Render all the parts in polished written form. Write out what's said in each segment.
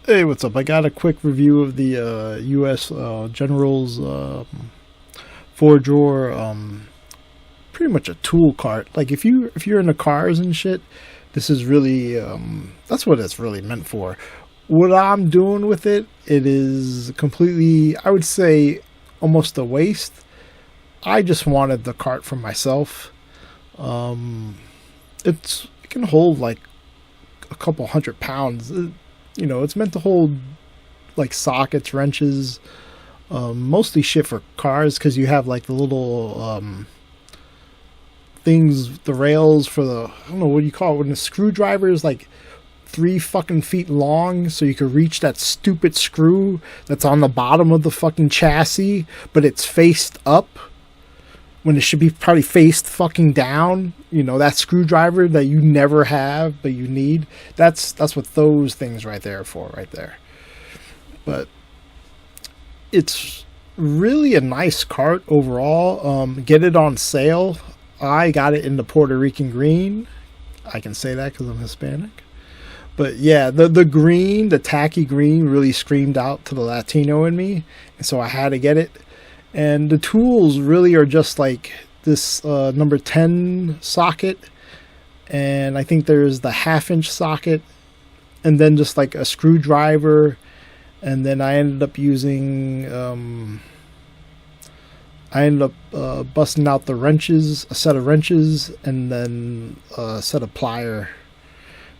Hey, what's up? I got a quick review of the U.S. General's four drawer, pretty much a tool cart. Like if you're into cars and shit, this is really that's what it's really meant for. What I'm doing with it, it is completely, I would say, almost a waste. I just wanted the cart for myself. Um, it can hold like a couple 100 pounds. It's meant to hold like sockets, wrenches, mostly shit for cars because you have like the little things, the rails for the, I don't know what you call it, when the screwdriver is like 3 fucking feet long, so you can reach that stupid screw that's on the bottom of the fucking chassis, but it's faced up when it should be probably faced fucking down. That screwdriver that you never have but you need. That's what those things right there are for, right there. But it's really a nice cart overall. Get it on sale. I got it in the Puerto Rican green. I can say that because I'm Hispanic. But yeah, the green, the tacky green, really screamed out to the Latino in me, and so I had to get it. And the tools really are just like this number 10 socket, and I think there's the 1/2 inch socket, and then just like a screwdriver, and then I ended up using busting out the wrenches, a set of wrenches, and then a set of plier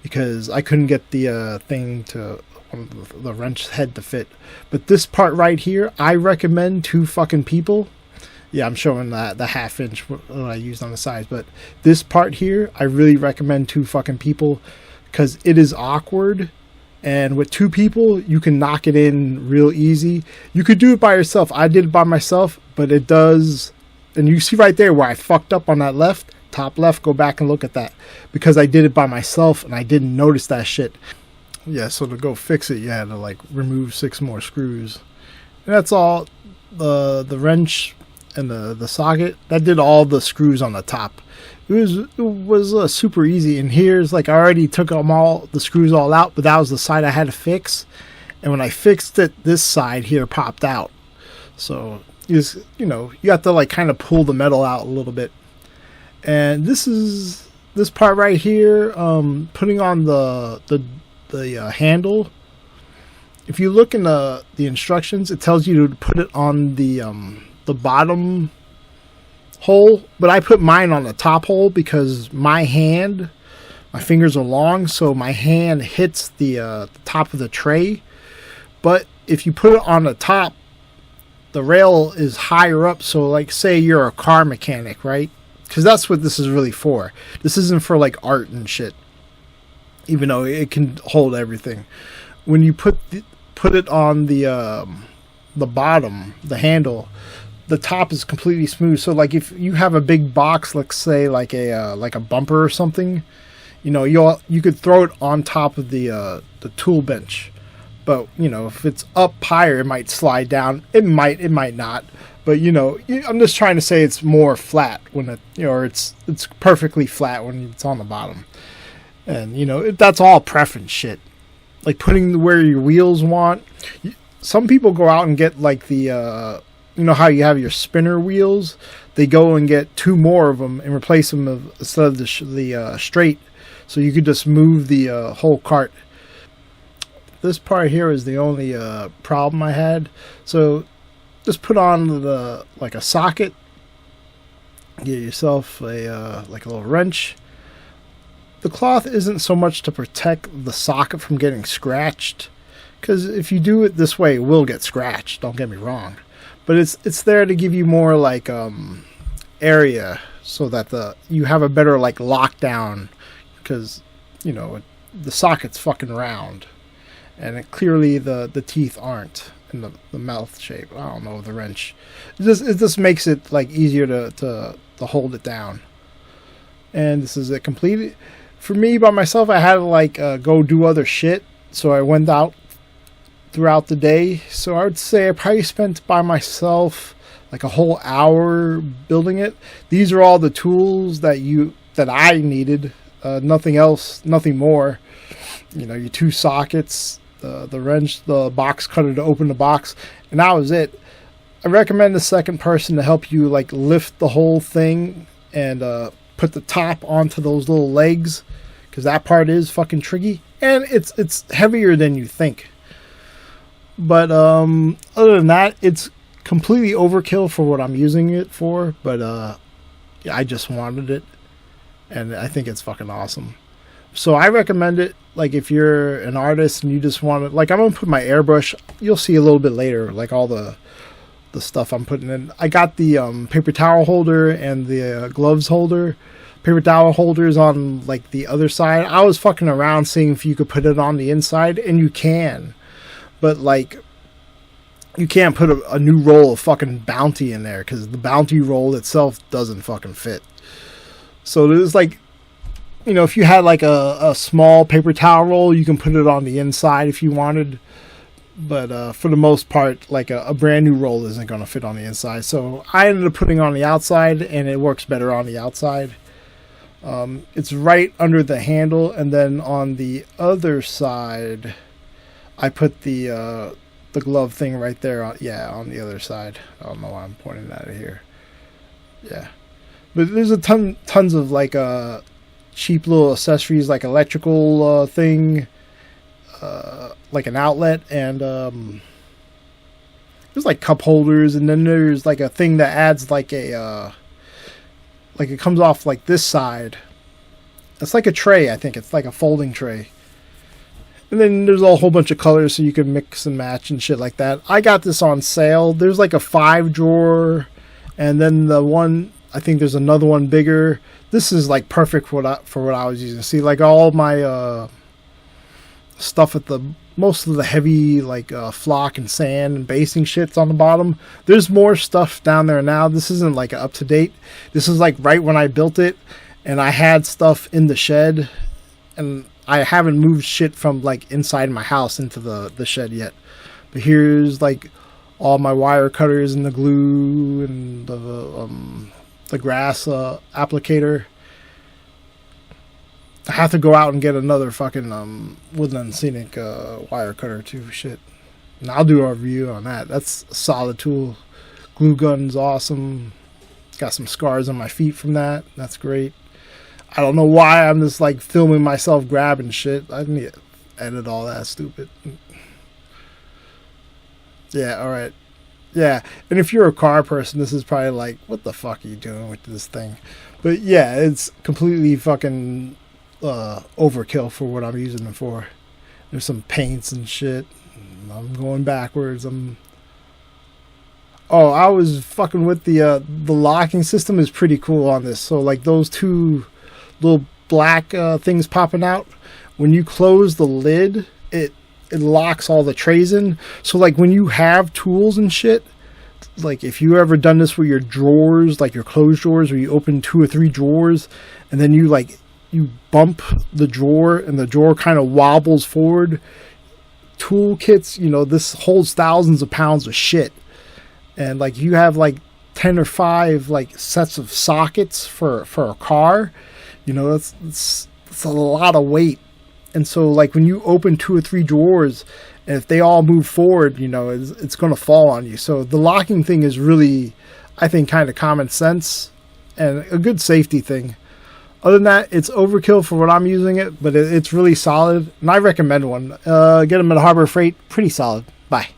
because I couldn't get the thing to the wrench head to fit. But this part right here, I recommend two fucking people. Yeah, I'm showing that the 1/2 inch what I used on the sides, but this part here, I really recommend two fucking people because it is awkward. And with two people, you can knock it in real easy. You could do it by yourself. I did it by myself, but it does. And you see right there where I fucked up on that top left, go back and look at that. Because I did it by myself and I didn't notice that shit. Yeah, so to go fix it, you had to like remove 6 more screws. And that's all. The wrench and the socket, that did all the screws on the top. It was super easy. And here's like I already took the screws all out, but that was the side I had to fix. And when I fixed it, this side here popped out. So you have to like kind of pull the metal out a little bit. And this part right here, putting on the handle. If you look in the instructions, it tells you to put it on the bottom hole, but I put mine on the top hole because my fingers are long, so my hand hits the top of the tray. But if you put it on the top, the rail is higher up, so like say you're a car mechanic, right? Because that's what this is really for. This isn't for like art and shit, even though it can hold everything. When you put it on the bottom, the handle, the top is completely smooth. So like if you have a big box, let's say like a bumper or something, you could throw it on top of the tool bench. But if it's up higher, it might slide down. It might not. But I'm just trying to say it's more flat when it's perfectly flat when it's on the bottom. And that's all preference shit. Like putting where your wheels want. Some people go out and get like the how you have your spinner wheels. They go and get 2 more of them and replace them instead of the straight. So you could just move the whole cart. This part here is the only problem I had. So just put on a socket. Get yourself a little wrench. The cloth isn't so much to protect the socket from getting scratched, because if you do it this way, it will get scratched. Don't get me wrong, but it's there to give you more like area so that you have a better like lockdown, because the socket's fucking round, and clearly the teeth aren't in the mouth shape. I don't know, the wrench. It just makes it like easier to hold it down. And this is it completed. For me, by myself, I had to like go do other shit. So I went out throughout the day. So I would say I probably spent by myself like a whole hour building it. These are all the tools that I needed. Nothing else, nothing more. Your 2 sockets, the wrench, the box cutter to open the box, and that was it. I recommend the second person to help you like lift the whole thing and put the top onto those little legs, because that part is fucking tricky and it's heavier than you think. But other than that, it's completely overkill for what I'm using it for. But yeah, I just wanted it, and I think it's fucking awesome. So I recommend it. Like if you're an artist and you just want to, like I'm gonna put my airbrush. You'll see a little bit later, like all the stuff I'm putting in. I got the paper towel holder and the gloves holder. Paper towel holders on like the other side. I was fucking around seeing if you could put it on the inside, and you can, but like you can't put a new roll of fucking Bounty in there because the Bounty roll itself doesn't fucking fit. So there's like, you know, if you had like a small paper towel roll, you can put it on the inside if you wanted. But for the most part, like a brand new roll isn't going to fit on the inside. So I ended up putting it on the outside, and it works better on the outside. It's right under the handle, and then on the other side, I put the glove thing right there. On the other side. I don't know why I'm pointing that at here. Yeah, but there's a tons of like cheap little accessories, like electrical thing, like an outlet, and there's like cup holders, and then there's like a thing that adds like a like it comes off like this side. It's like a tray, I think. It's like a folding tray. And then there's a whole bunch of colors so you can mix and match and shit like that. I got this on sale. There's like a 5-drawer, and then the one, I think there's another one bigger. This is like perfect for what I was using. See, like all my stuff at the most of the heavy like flock and sand and basing shits on the bottom. There's more stuff down there now. This isn't like up to date. This is like right when I built it, and I had stuff in the shed, and I haven't moved shit from like inside my house into the shed yet. But here's like all my wire cutters and the glue and the grass applicator. I have to go out and get another fucking Woodland Scenic wire cutter too. Shit, and I'll do a review on that. That's a solid tool. Glue gun's awesome. Got some scars on my feet from that. That's great. I don't know why I'm just like filming myself grabbing shit. I need to edit all that stupid. Yeah, alright. Yeah, and if you're a car person, this is probably like, what the fuck are you doing with this thing? But yeah, it's completely fucking overkill for what I'm using it for. There's some paints and shit. I'm going backwards. I was fucking with the locking system is pretty cool on this. So like those two little black things popping out, when you close the lid, it locks all the trays in. So like when you have tools and shit, like if you ever done this with your drawers, like your closed drawers, where you open 2 or 3 drawers, and then you bump the drawer and the drawer kind of wobbles forward. Toolkits, this holds thousands of pounds of shit, and like you have like 10 or 5 like sets of sockets for a car. That's a lot of weight. And so like when you open 2 or 3 drawers, and if they all move forward, it's going to fall on you. So the locking thing is really, I think, kind of common sense and a good safety thing. Other than that, it's overkill for what I'm using it, but it's really solid, and I recommend one. Get them at Harbor Freight. Pretty solid. Bye.